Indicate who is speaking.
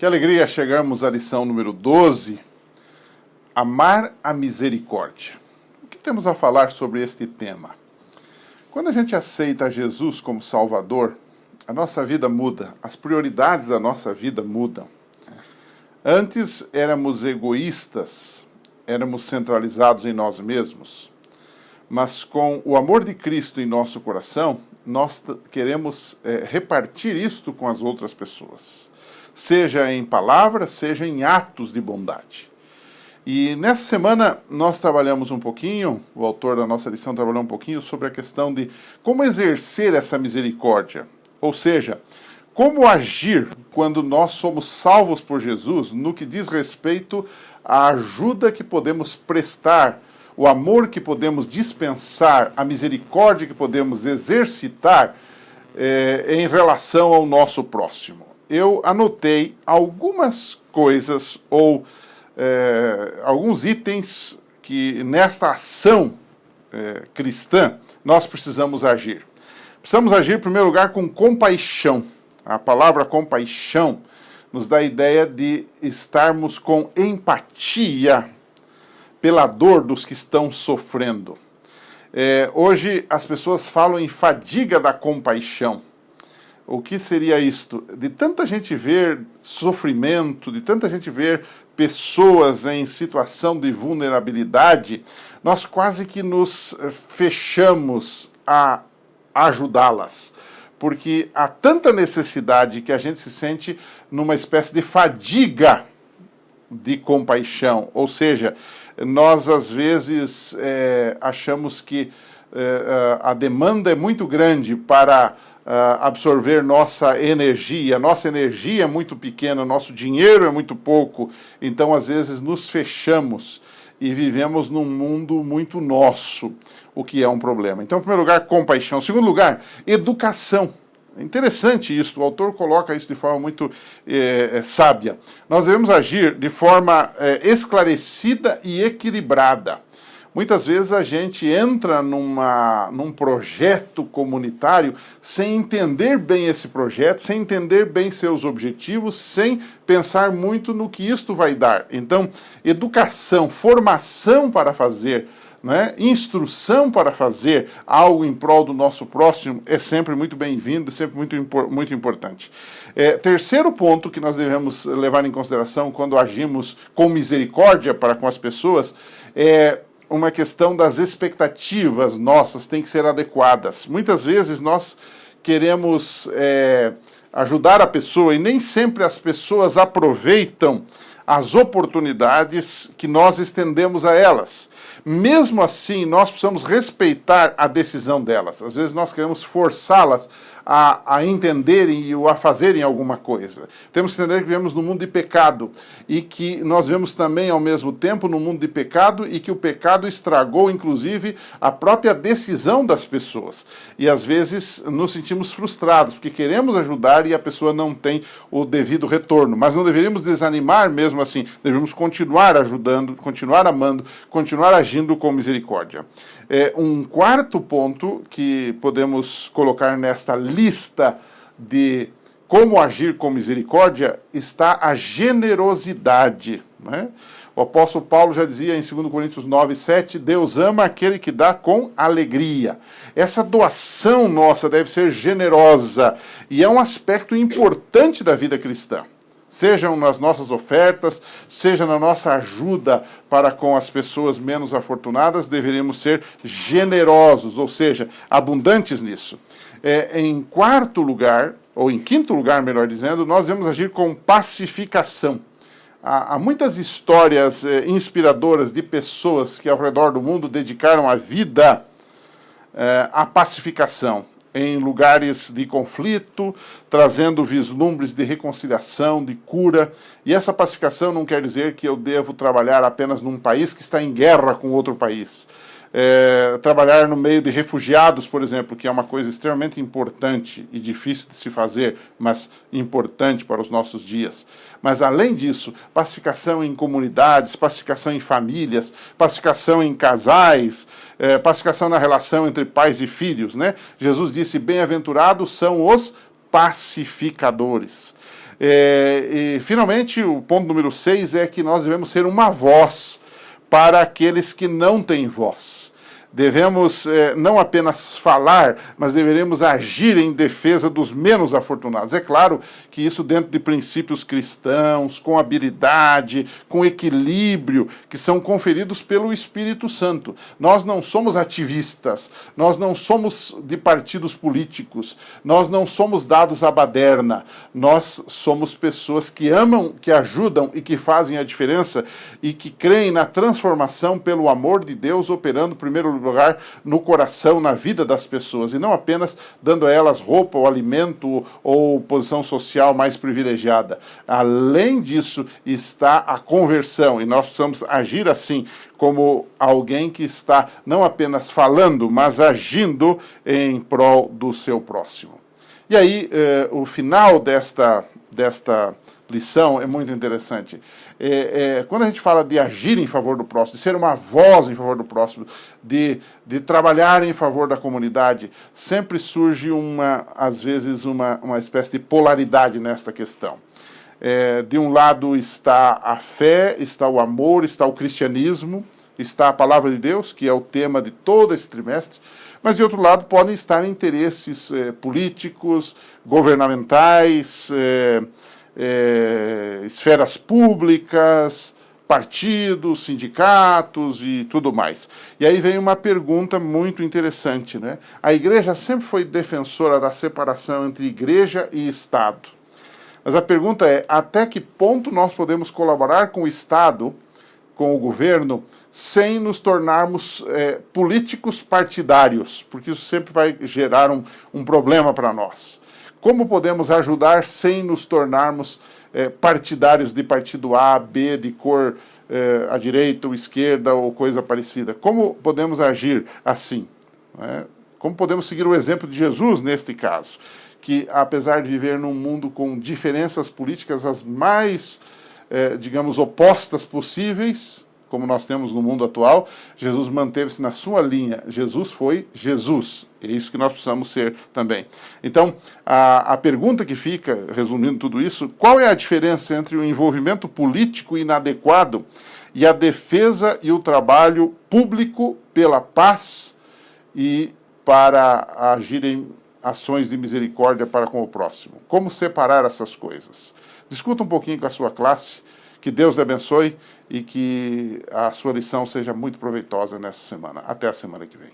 Speaker 1: Que alegria chegarmos à lição número 12, amar a misericórdia. O que temos a falar sobre este tema? Quando a gente aceita Jesus como Salvador, a nossa vida muda, as prioridades da nossa vida mudam. Antes éramos egoístas, éramos centralizados em nós mesmos, mas com o amor de Cristo em nosso coração, nós queremos repartir isto com as outras pessoas. Seja em palavras, seja em atos de bondade. E nessa semana nós trabalhamos um pouquinho, o autor da nossa lição trabalhou um pouquinho sobre a questão de como exercer essa misericórdia. Ou seja, como agir quando nós somos salvos por Jesus no que diz respeito à ajuda que podemos prestar, o amor que podemos dispensar, a misericórdia que podemos exercitar em relação ao nosso próximo. Eu anotei algumas coisas ou alguns itens que nesta ação cristã nós precisamos agir. Precisamos agir, em primeiro lugar, com compaixão. A palavra compaixão nos dá a ideia de estarmos com empatia pela dor dos que estão sofrendo. Hoje as pessoas falam em fadiga da compaixão. O que seria isto? De tanta gente ver sofrimento, de tanta gente ver pessoas em situação de vulnerabilidade, nós quase que nos fechamos a ajudá-las. Porque há tanta necessidade que a gente se sente numa espécie de fadiga de compaixão. Ou seja, nós às vezes achamos que a demanda é muito grande para absorver nossa energia é muito pequena, nosso dinheiro é muito pouco, então às vezes nos fechamos e vivemos num mundo muito nosso, o que é um problema. Então, em primeiro lugar, compaixão. Em segundo lugar, educação. É interessante isso, o autor coloca isso de forma muito sábia. Nós devemos agir de forma esclarecida e equilibrada. Muitas vezes a gente entra num projeto comunitário sem entender bem esse projeto, sem entender bem seus objetivos, sem pensar muito no que isto vai dar. Então, educação, formação para fazer, né, instrução para fazer algo em prol do nosso próximo é sempre muito bem-vindo, sempre muito importante. Terceiro ponto que nós devemos levar em consideração quando agimos com misericórdia para com as pessoas é uma questão das expectativas nossas, têm que ser adequadas. Muitas vezes nós queremos ajudar a pessoa e nem sempre as pessoas aproveitam as oportunidades que nós estendemos a elas. Mesmo assim, nós precisamos respeitar a decisão delas. Às vezes nós queremos forçá-las a entenderem ou a fazerem alguma coisa. Temos que entender que vivemos num mundo de pecado e que nós vivemos também, ao mesmo tempo, num mundo de pecado e que o pecado estragou, inclusive, a própria decisão das pessoas. E, às vezes, nos sentimos frustrados, porque queremos ajudar e a pessoa não tem o devido retorno. Mas não deveríamos desanimar mesmo assim. Devemos continuar ajudando, continuar amando, continuar agindo com misericórdia. Um quarto ponto que podemos colocar nesta lista de como agir com misericórdia está a generosidade. Né? O apóstolo Paulo já dizia em 2 Coríntios 9:7, Deus ama aquele que dá com alegria. Essa doação nossa deve ser generosa e é um aspecto importante da vida cristã. Sejam nas nossas ofertas, seja na nossa ajuda para com as pessoas menos afortunadas, deveríamos ser generosos, ou seja, abundantes nisso. Em quarto lugar, ou em quinto lugar, melhor dizendo, nós devemos agir com pacificação. Há muitas histórias inspiradoras de pessoas que ao redor do mundo dedicaram a vida à pacificação. Em lugares de conflito, trazendo vislumbres de reconciliação, de cura. E essa pacificação não quer dizer que eu devo trabalhar apenas num país que está em guerra com outro país. Trabalhar no meio de refugiados, por exemplo, que é uma coisa extremamente importante e difícil de se fazer, mas importante para os nossos dias. Mas, além disso, pacificação em comunidades, pacificação em famílias, pacificação em casais, pacificação na relação entre pais e filhos, né? Jesus disse, bem-aventurados são os pacificadores. E, finalmente, o ponto número 6 é que nós devemos ser uma voz para aqueles que não têm voz. Devemos não apenas falar, mas deveremos agir em defesa dos menos afortunados. É claro que isso dentro de princípios cristãos, com habilidade, com equilíbrio, que são conferidos pelo Espírito Santo. Nós não somos ativistas, nós não somos de partidos políticos, nós não somos dados à baderna, nós somos pessoas que amam, que ajudam e que fazem a diferença e que creem na transformação pelo amor de Deus operando primeiro lugar no coração, na vida das pessoas, e não apenas dando a elas roupa ou alimento ou posição social mais privilegiada. Além disso está a conversão, e nós precisamos agir assim, como alguém que está não apenas falando, mas agindo em prol do seu próximo. E aí, o final desta lição é muito interessante. Quando a gente fala de agir em favor do próximo, de ser uma voz em favor do próximo, de trabalhar em favor da comunidade, sempre surge, às vezes, uma espécie de polaridade nesta questão. De um lado está a fé, está o amor, está o cristianismo, está a palavra de Deus, que é o tema de todo esse trimestre, mas de outro lado podem estar interesses políticos, governamentais, esferas públicas, partidos, sindicatos e tudo mais. E aí vem uma pergunta muito interessante, né? A igreja sempre foi defensora da separação entre igreja e Estado. Mas a pergunta é, até que ponto nós podemos colaborar com o Estado, com o governo, sem nos tornarmos políticos partidários? Porque isso sempre vai gerar um problema para nós. Como podemos ajudar sem nos tornarmos partidários de partido A, B, de cor à direita ou esquerda ou coisa parecida? Como podemos agir assim? Como podemos seguir o exemplo de Jesus neste caso? Que, apesar de viver num mundo com diferenças políticas as mais, digamos, opostas possíveis, como nós temos no mundo atual, Jesus manteve-se na sua linha. Jesus foi Jesus. É isso que nós precisamos ser também. Então, a pergunta que fica, resumindo tudo isso, qual é a diferença entre o envolvimento político inadequado e a defesa e o trabalho público pela paz e para agir em ações de misericórdia para com o próximo? Como separar essas coisas? Discuta um pouquinho com a sua classe, que Deus lhe abençoe e que a sua lição seja muito proveitosa nessa semana. Até a semana que vem.